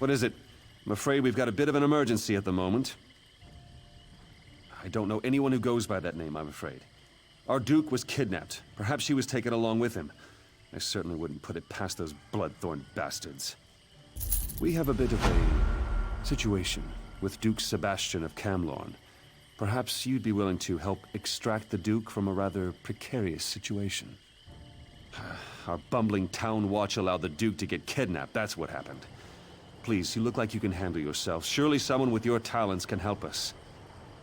What is it? I'm afraid we've got a bit of an emergency at the moment. I don't know anyone who goes by that name, I'm afraid. Our Duke was kidnapped. Perhaps she was taken along with him. I certainly wouldn't put it past those bloodthorn bastards. We have a bit of a situation with Duke Sebastian of Camlorn. Perhaps you'd be willing to help extract the Duke from a rather precarious situation. Our bumbling town watch allowed the Duke to get kidnapped, that's what happened. Please, you look like you can handle yourself. Surely someone with your talents can help us.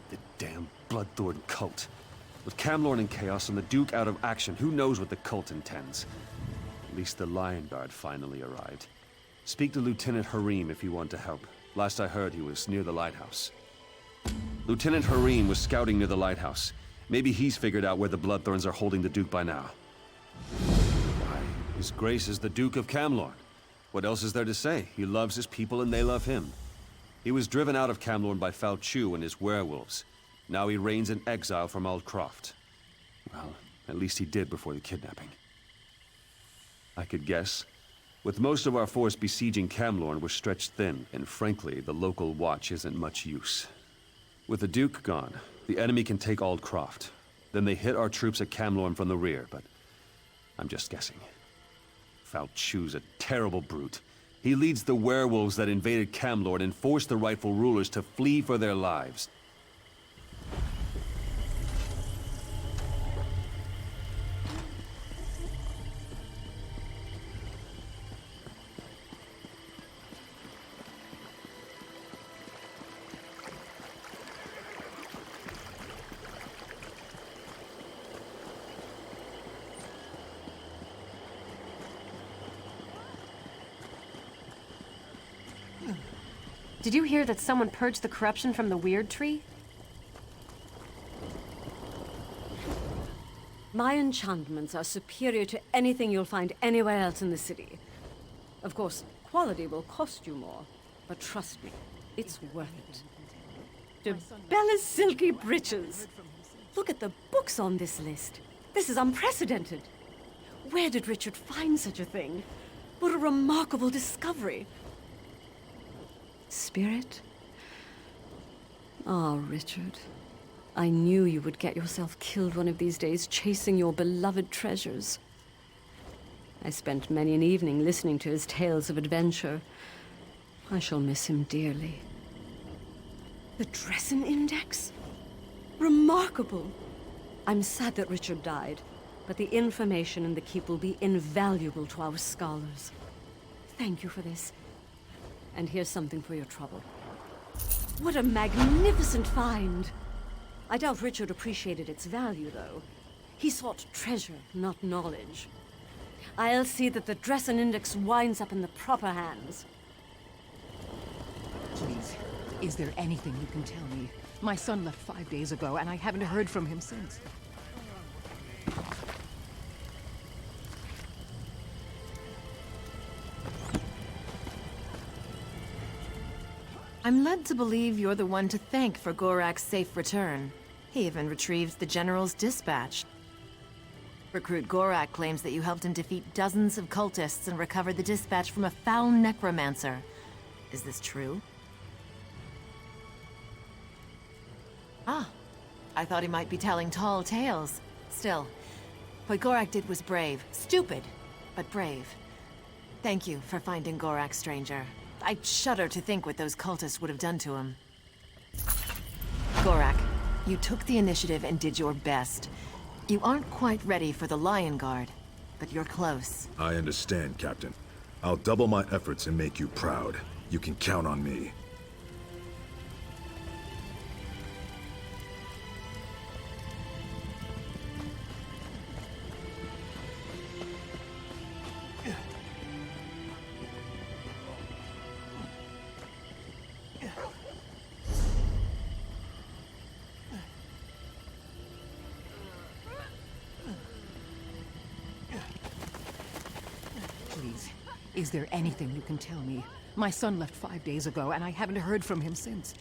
The damn bloodthorn cult. With Camlorn in chaos and the Duke out of action, who knows what the cult intends? At least the Lion Guard finally arrived. Speak to Lieutenant Harim if you want to help. Last I heard, he was near the lighthouse. Lieutenant Harim was scouting near the lighthouse. Maybe he's figured out where the Bloodthorns are holding the Duke by now. Why, His Grace is the Duke of Camlorn. What else is there to say? He loves his people and they love him. He was driven out of Camlorn by Falchu and his werewolves. Now he reigns in exile from Aldcroft. Well, at least he did before the kidnapping. I could guess. With most of our force besieging Camlorn, we're stretched thin, and frankly, the local watch isn't much use. With the Duke gone, the enemy can take Aldcroft. Then they hit our troops at Camlorn from the rear, but I'm just guessing. Falchu's a terrible brute. He leads the werewolves that invaded Camlorn and forced the rightful rulers to flee for their lives. Did you hear that someone purged the corruption from the Weird Tree? My enchantments are superior to anything you'll find anywhere else in the city. Of course, quality will cost you more, but trust me, it's worth it. To Bella's silky breeches! Look at the books on this list. This is unprecedented. Where did Richard find such a thing? What a remarkable discovery. Spirit? Ah, Richard. I knew you would get yourself killed one of these days chasing your beloved treasures. I spent many an evening listening to his tales of adventure. I shall miss him dearly. The Dresden Index? Remarkable! I'm sad that Richard died, but the information in the keep will be invaluable to our scholars. Thank you for this. And here's something for your trouble. What a magnificent find! I doubt Richard appreciated its value, though. He sought treasure, not knowledge. I'll see that the Dresden Index winds up in the proper hands. Please, is there anything you can tell me? My son left 5 days ago, and I haven't heard from him since. I'm led to believe you're the one to thank for Gorak's safe return. He even retrieved the General's dispatch. Recruit Gorak claims that you helped him defeat dozens of cultists and recover the dispatch from a foul necromancer. Is this true? Ah, I thought he might be telling tall tales. Still, what Gorak did was brave. Stupid, but brave. Thank you for finding Gorak, stranger. I shudder to think what those cultists would have done to him. Gorak, you took the initiative and did your best. You aren't quite ready for the Lion Guard, but you're close. I understand, Captain. I'll double my efforts and make you proud. You can count on me. Please, is there anything you can tell me? My son left 5 days ago, and I haven't heard from him since.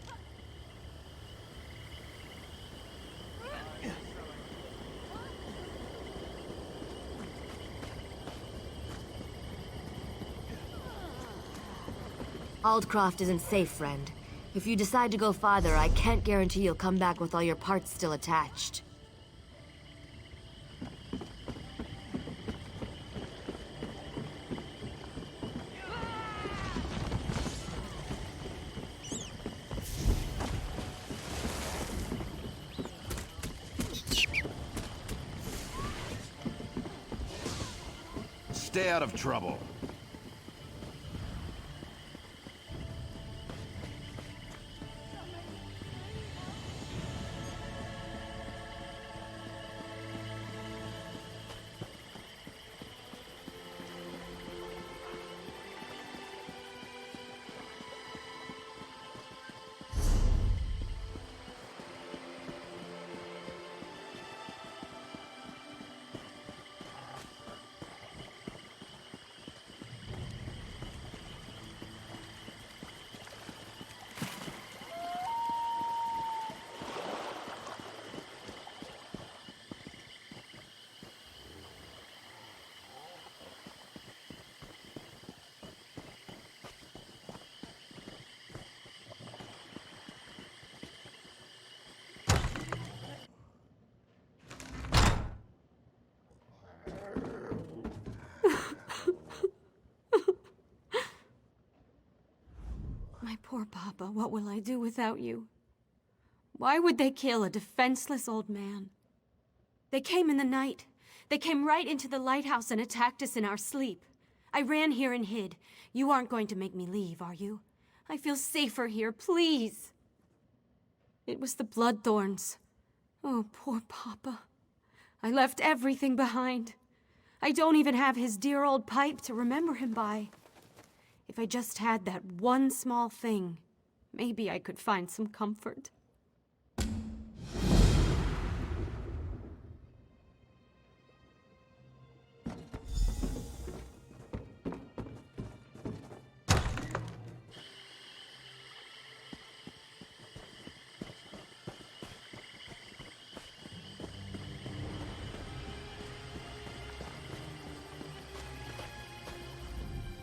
Aldcroft isn't safe, friend. If you decide to go farther, I can't guarantee you'll come back with all your parts still attached. Stay out of trouble. My poor Papa, what will I do without you? Why would they kill a defenseless old man? They came in the night. They came right into the lighthouse and attacked us in our sleep. I ran here and hid. You aren't going to make me leave, are you? I feel safer here, please. It was the Bloodthorns. Oh, poor Papa. I left everything behind. I don't even have his dear old pipe to remember him by. If I just had that one small thing, maybe I could find some comfort.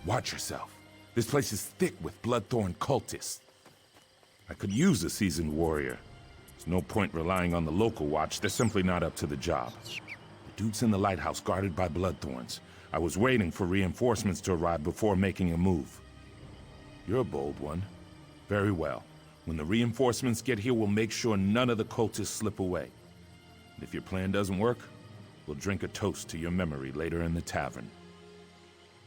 Watch yourself. This place is thick with Bloodthorn cultists. I could use a seasoned warrior. There's no point relying on the local watch. They're simply not up to the job. The dude's in the lighthouse guarded by Bloodthorns. I was waiting for reinforcements to arrive before making a move. You're a bold one. Very well. When the reinforcements get here, we'll make sure none of the cultists slip away. And if your plan doesn't work, we'll drink a toast to your memory later in the tavern.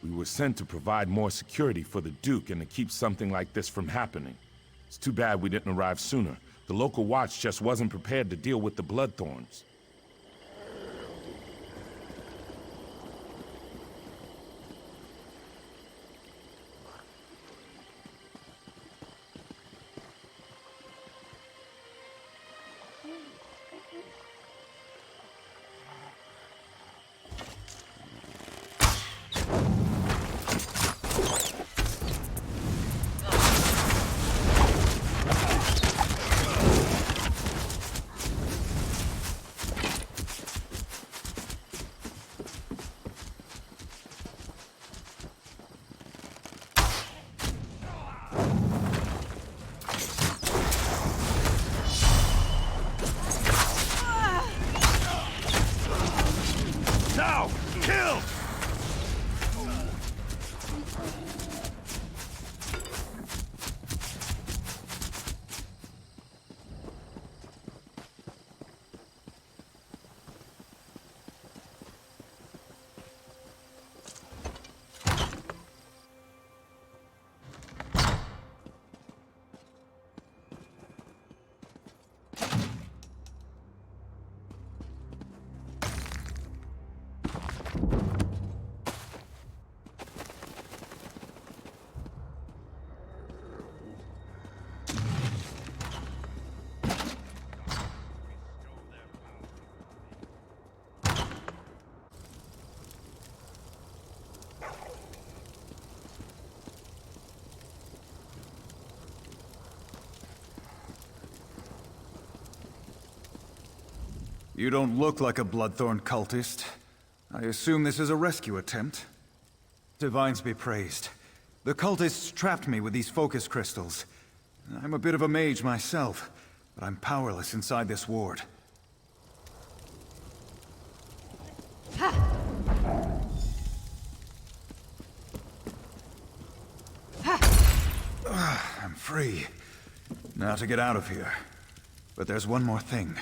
We were sent to provide more security for the Duke and to keep something like this from happening. It's too bad we didn't arrive sooner. The local watch just wasn't prepared to deal with the Bloodthorns. Now! Kill! You don't look like a Bloodthorn cultist. I assume this is a rescue attempt. Divines be praised. The cultists trapped me with these focus crystals. I'm a bit of a mage myself, but I'm powerless inside this ward. I'm free. Now to get out of here. But there's one more thing.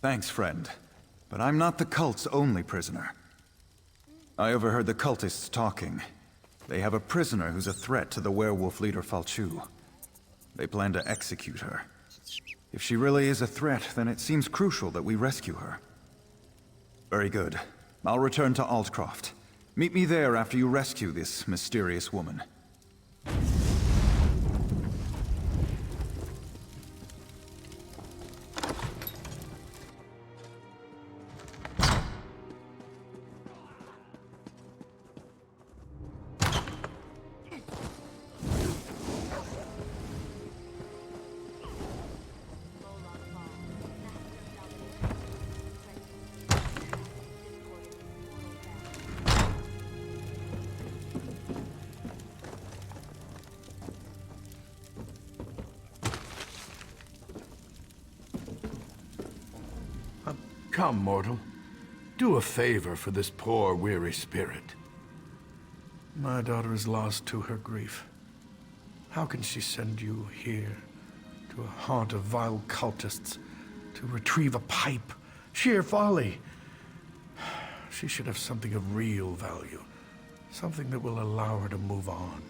Thanks, friend. But I'm not the cult's only prisoner. I overheard the cultists talking. They have a prisoner who's a threat to the werewolf leader Falchu. They plan to execute her. If she really is a threat, then it seems crucial that we rescue her. Very good. I'll return to Aldcroft. Meet me there after you rescue this mysterious woman. Come, mortal. Do a favor for this poor, weary spirit. My daughter is lost to her grief. How can she send you here, to a haunt of vile cultists, to retrieve a pipe? Sheer folly! She should have something of real value, something that will allow her to move on.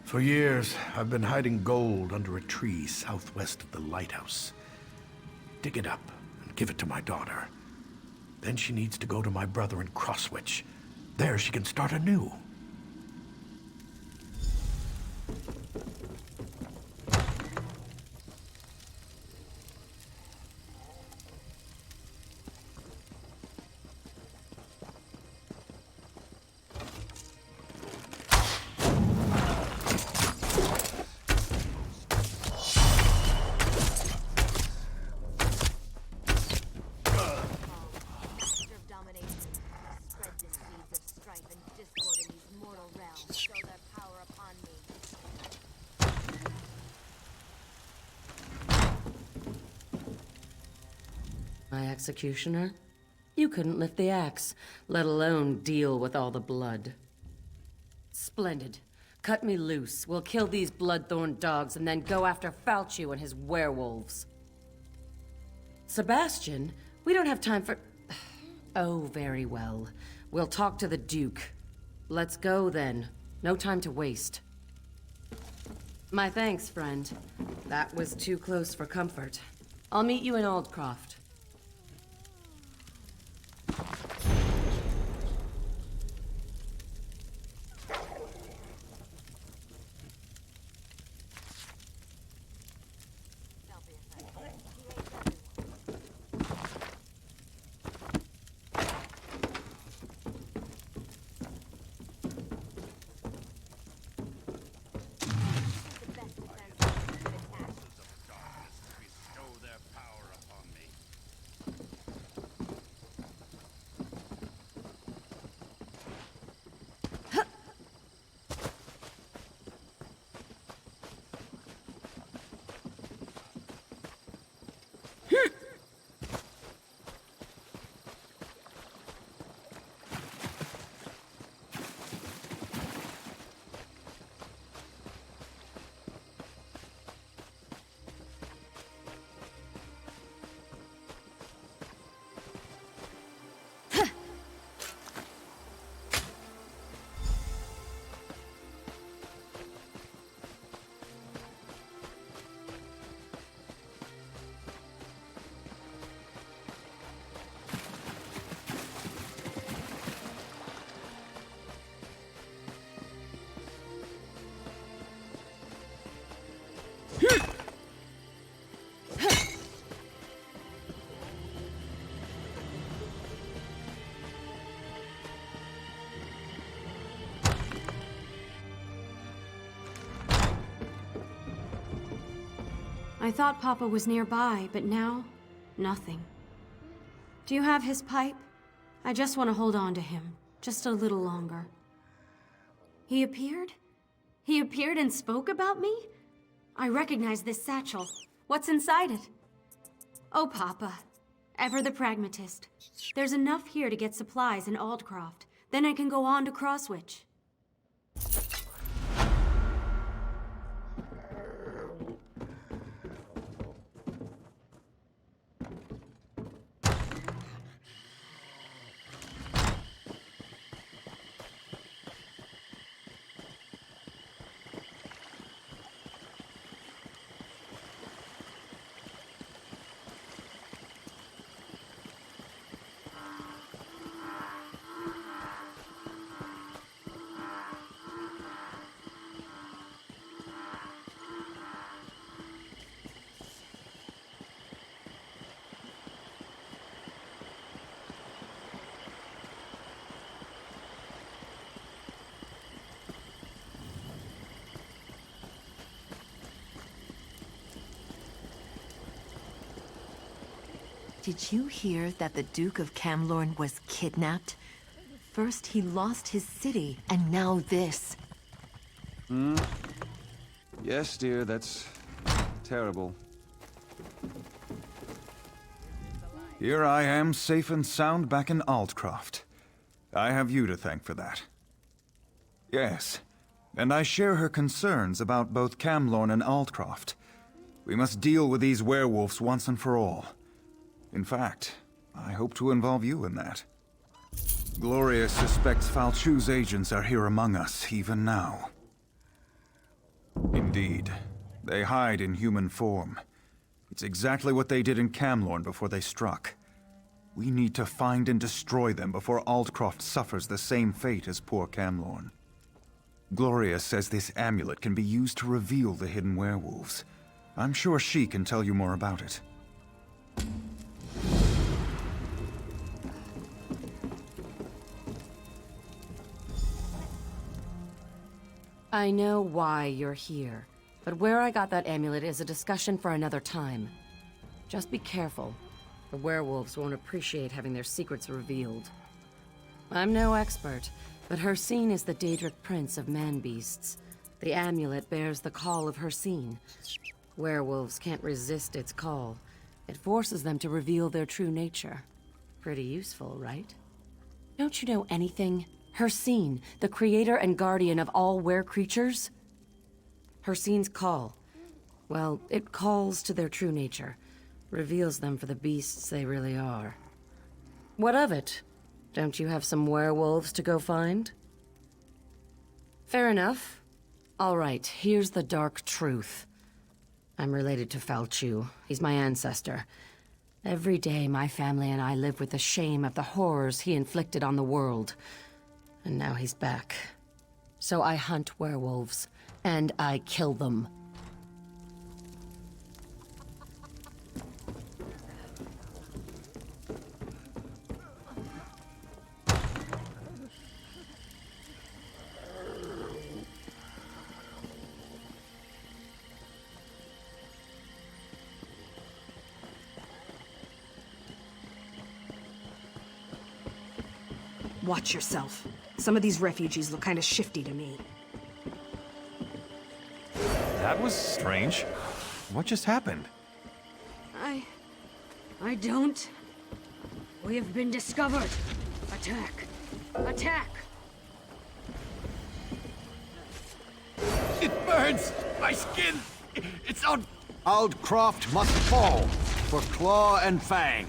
For years, I've been hiding gold under a tree southwest of the lighthouse. Dig it up. Give it to my daughter. Then she needs to go to my brother in Crosswitch. There she can start anew. My executioner? You couldn't lift the axe, let alone deal with all the blood. Splendid. Cut me loose. We'll kill these bloodthorn dogs and then go after Falchu and his werewolves. Sebastian? We don't have time for... Oh, very well. We'll talk to the Duke. Let's go, then. No time to waste. My thanks, friend. That was too close for comfort. I'll meet you in Aldcroft. I thought Papa was nearby, but now, nothing. Do you have his pipe? I just want to hold on to him. Just a little longer. He appeared? He appeared and spoke about me? I recognize this satchel. What's inside it? Oh, Papa. Ever the pragmatist. There's enough here to get supplies in Aldcroft. Then I can go on to Crosswitch. Did you hear that the Duke of Camlorn was kidnapped? First he lost his city, and now this. Yes, dear, that's terrible. Here I am, safe and sound back in Aldcroft. I have you to thank for that. Yes, and I share her concerns about both Camlorn and Aldcroft. We must deal with these werewolves once and for all. In fact, I hope to involve you in that. Gloria suspects Falchu's agents are here among us, even now. Indeed. They hide in human form. It's exactly what they did in Camlorn before they struck. We need to find and destroy them before Aldcroft suffers the same fate as poor Camlorn. Gloria says this amulet can be used to reveal the hidden werewolves. I'm sure she can tell you more about it. I know why you're here, but where I got that amulet is a discussion for another time. Just be careful. The werewolves won't appreciate having their secrets revealed. I'm no expert, but Hircine is the Daedric prince of man-beasts. The amulet bears the call of Hircine. Werewolves can't resist its call. It forces them to reveal their true nature. Pretty useful, right? Don't you know anything? Hircine, the creator and guardian of all were-creatures? Hircine's call. Well, it calls to their true nature. Reveals them for the beasts they really are. What of it? Don't you have some werewolves to go find? Fair enough. All right, here's the dark truth. I'm related to Falchu. He's my ancestor. Every day, my family and I live with the shame of the horrors he inflicted on the world. And now he's back. So I hunt werewolves, and I kill them. Watch yourself. Some of these refugees look kind of shifty to me. That was strange. What just happened? I don't. We have been discovered. Attack. Attack! It burns! My skin! It's on... Aldcroft must fall for Claw and Fang.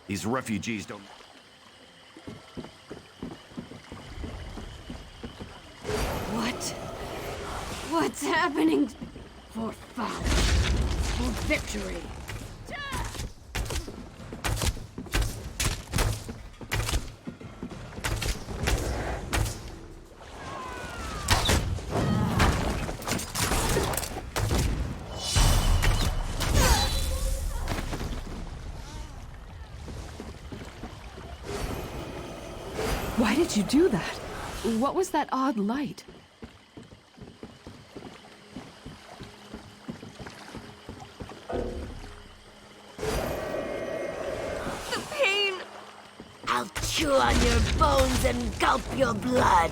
These refugees don't... What's happening? For fun. For victory. Why did you do that? What was that odd light? The pain! I'll chew on your bones and gulp your blood.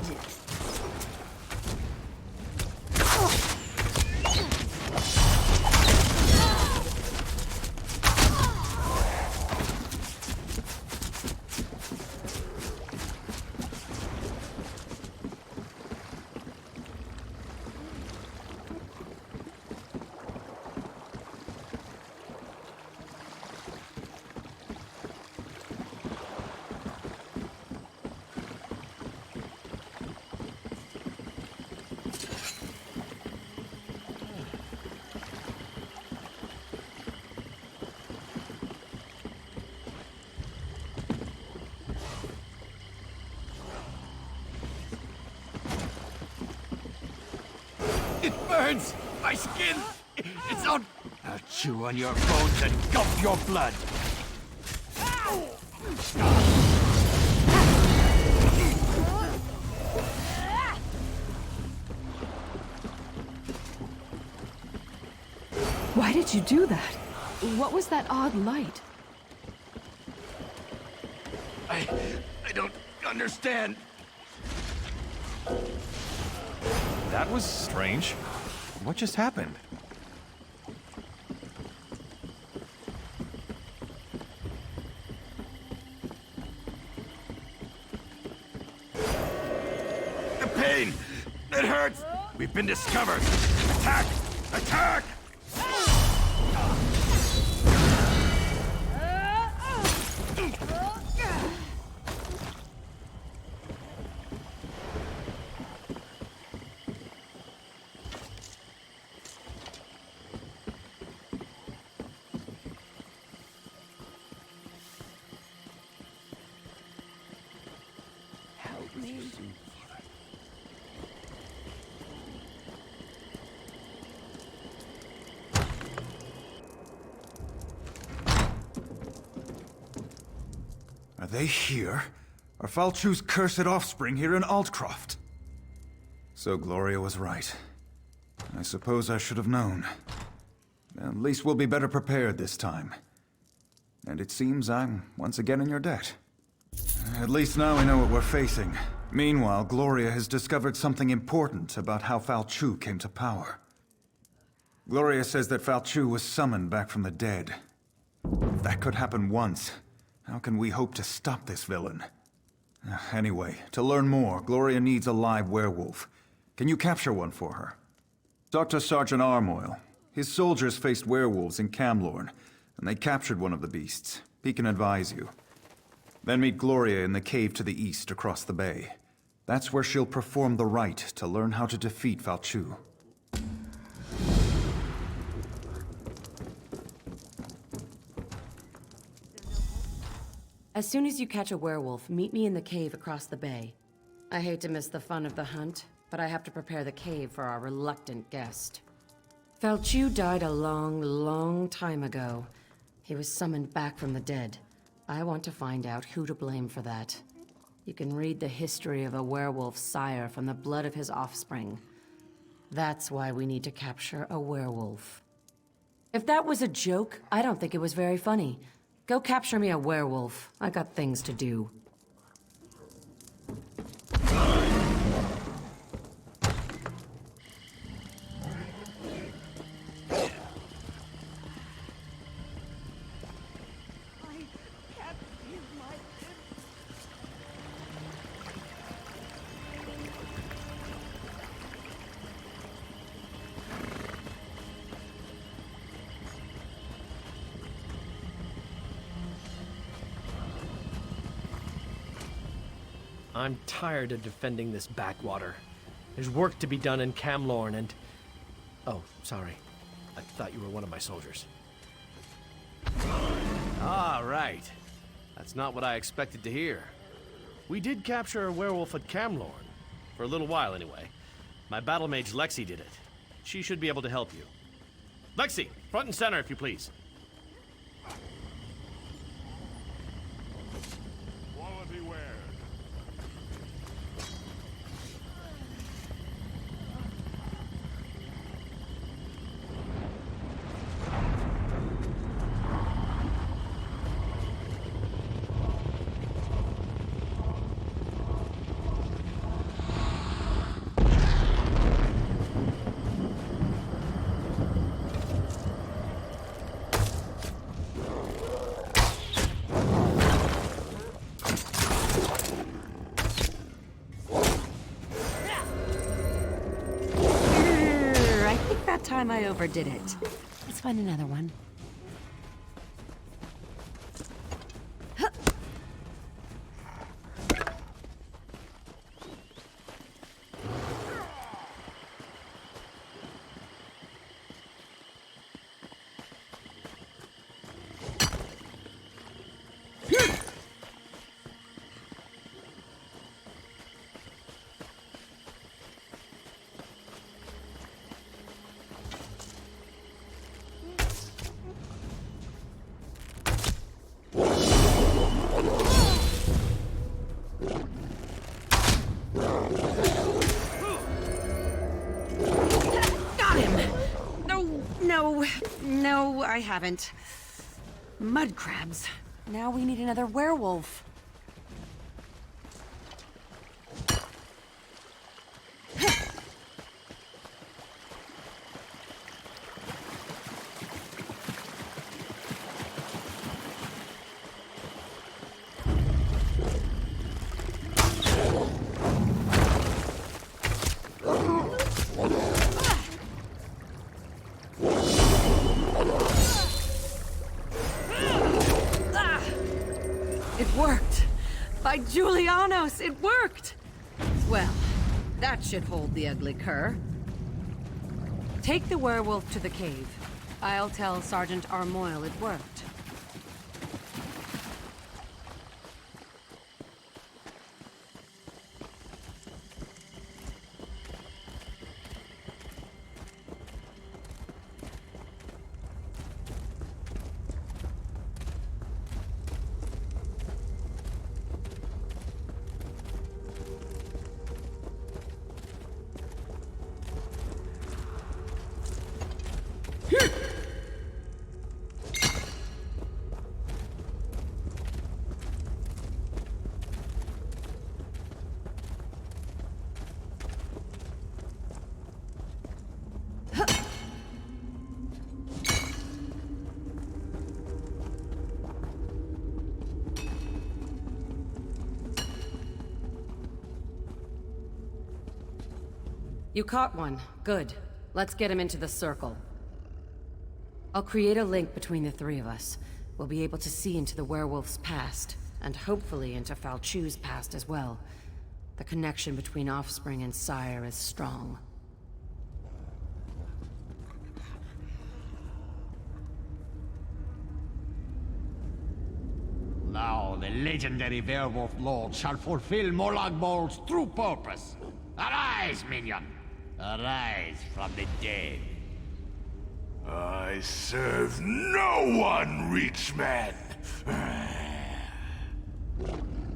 It burns! My skin! It's on... I'll chew on your bones and gulp your blood! Why did you do that? What was that odd light? I don't understand. That was strange. What just happened? The pain! It hurts! We've been discovered! Attack! Attack! Are they here? Are Falchu's cursed offspring here in Aldcroft? So Gloria was right. I suppose I should have known. At least we'll be better prepared this time. And it seems I'm once again in your debt. At least now we know what we're facing. Meanwhile, Gloria has discovered something important about how Falchu came to power. Gloria says that Falchu was summoned back from the dead. If that could happen once, how can we hope to stop this villain? Anyway, to learn more, Gloria needs a live werewolf. Can you capture one for her? Talk to Sergeant Armoyle. His soldiers faced werewolves in Camlorn, and they captured one of the beasts. He can advise you. Then meet Gloria in the cave to the east across the bay. That's where she'll perform the rite to learn how to defeat Falchu. As soon as you catch a werewolf, meet me in the cave across the bay. I hate to miss the fun of the hunt, but I have to prepare the cave for our reluctant guest. Falchu died a long, long time ago. He was summoned back from the dead. I want to find out who to blame for that. You can read the history of a werewolf sire from the blood of his offspring. That's why we need to capture a werewolf. If that was a joke, I don't think it was very funny. Go capture me a werewolf. I got things to do. I'm tired of defending this backwater. There's work to be done in Camlorn and... Oh, sorry. I thought you were one of my soldiers. Ah, right. That's not what I expected to hear. We did capture a werewolf at Camlorn. For a little while, anyway. My battle mage Lexi did it. She should be able to help you. Lexi, front and center, if you please. Quality wear. time I overdid it. Let's find another one. No, I haven't. Mud crabs. Now we need another werewolf. By Julianos, it worked! Well, that should hold the ugly cur. Take the werewolf to the cave. I'll tell Sergeant Armoyle it worked. You caught one. Good. Let's get him into the circle. I'll create a link between the three of us. We'll be able to see into the werewolf's past, and hopefully into Falchu's past as well. The connection between offspring and sire is strong. Now the legendary werewolf lord shall fulfill Molag Bol's true purpose. Arise, minion! Arise from the dead. I serve no one, Reachman!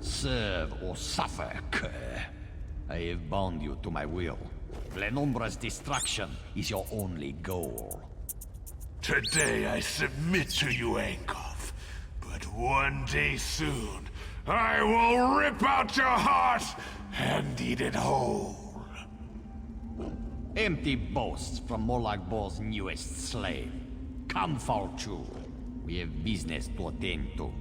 Serve or suffer, cur. I have bound you to my will. Glenumbra's destruction is your only goal. Today I submit to you, Aldcroft. But one day soon, I will rip out your heart and eat it whole. Empty boasts from Molag Bol's newest slave. Come, Falchu. We have business to attend to.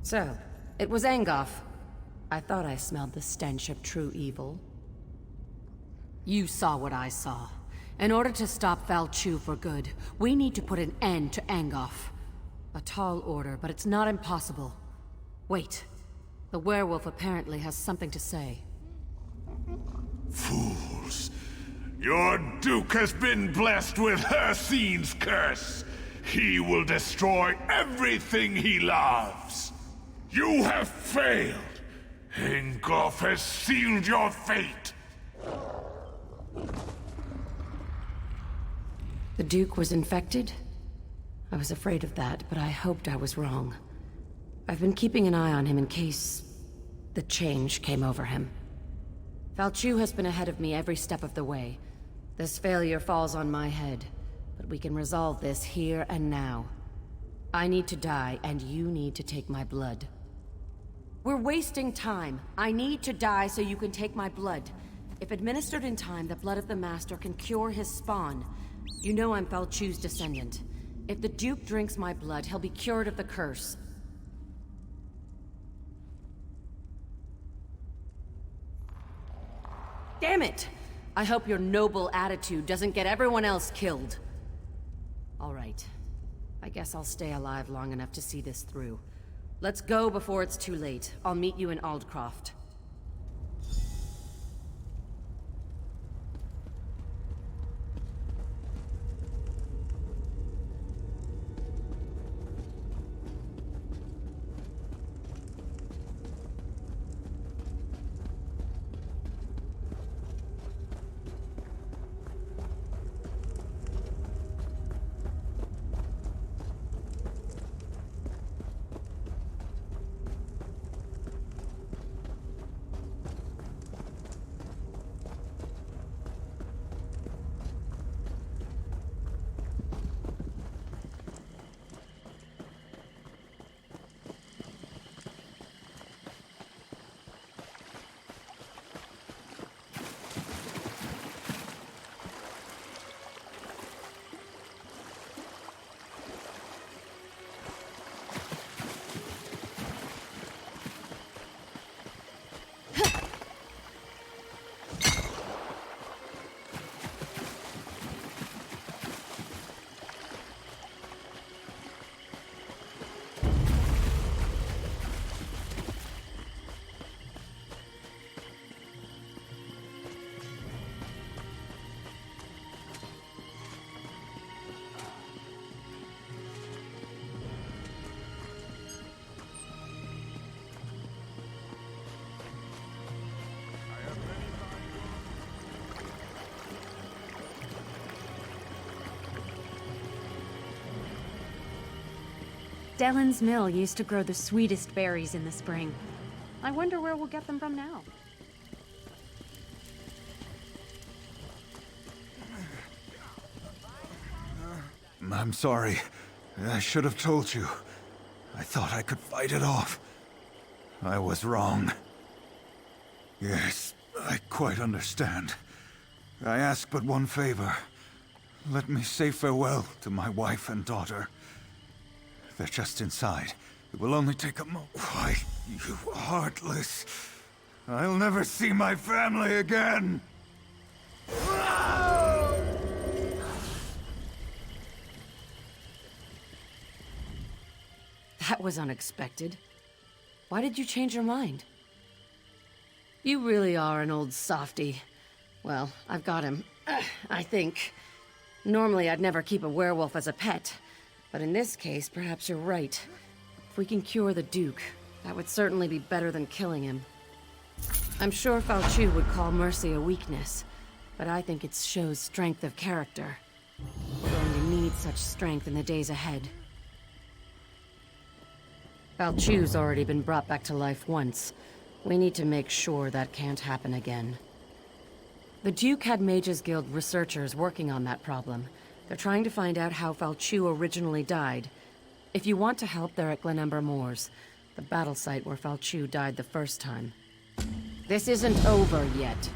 So, it was Angoff. I thought I smelled the stench of true evil. You saw what I saw. In order to stop Falchu for good, we need to put an end to Angoff. A tall order, but it's not impossible. Wait. The werewolf apparently has something to say. Fools. Your Duke has been blessed with Hircine's curse. He will destroy everything he loves. You have failed. Angoff has sealed your fate. The Duke was infected? I was afraid of that, but I hoped I was wrong. I've been keeping an eye on him in case the change came over him. Falchu has been ahead of me every step of the way. This failure falls on my head, but we can resolve this here and now. I need to die, and you need to take my blood. We're wasting time. I need to die so you can take my blood. If administered in time, the blood of the Master can cure his spawn. You know I'm Falchu's descendant. If the Duke drinks my blood, he'll be cured of the curse. Damn it! I hope your noble attitude doesn't get everyone else killed. All right. I guess I'll stay alive long enough to see this through. Let's go before it's too late. I'll meet you in Aldcroft. Dellen's mill used to grow the sweetest berries in the spring. I wonder where we'll get them from now. I'm sorry. I should have told you. I thought I could fight it off. I was wrong. Yes, I quite understand. I ask but one favor. Let me say farewell to my wife and daughter. They're just inside. It will only take a moment. Why, you heartless. I'll never see my family again! That was unexpected. Why did you change your mind? You really are an old softy. Well, I've got him. I think. Normally, I'd never keep a werewolf as a pet. But in this case, perhaps you're right. If we can cure the Duke, that would certainly be better than killing him. I'm sure Falchu would call mercy a weakness, but I think it shows strength of character. We're going to need such strength in the days ahead. Falchu's already been brought back to life once. We need to make sure that can't happen again. The Duke had Mages Guild researchers working on that problem. They're trying to find out how Falchu originally died. If you want to help, they're at Glenember Moors, the battle site where Falchu died the first time. This isn't over yet.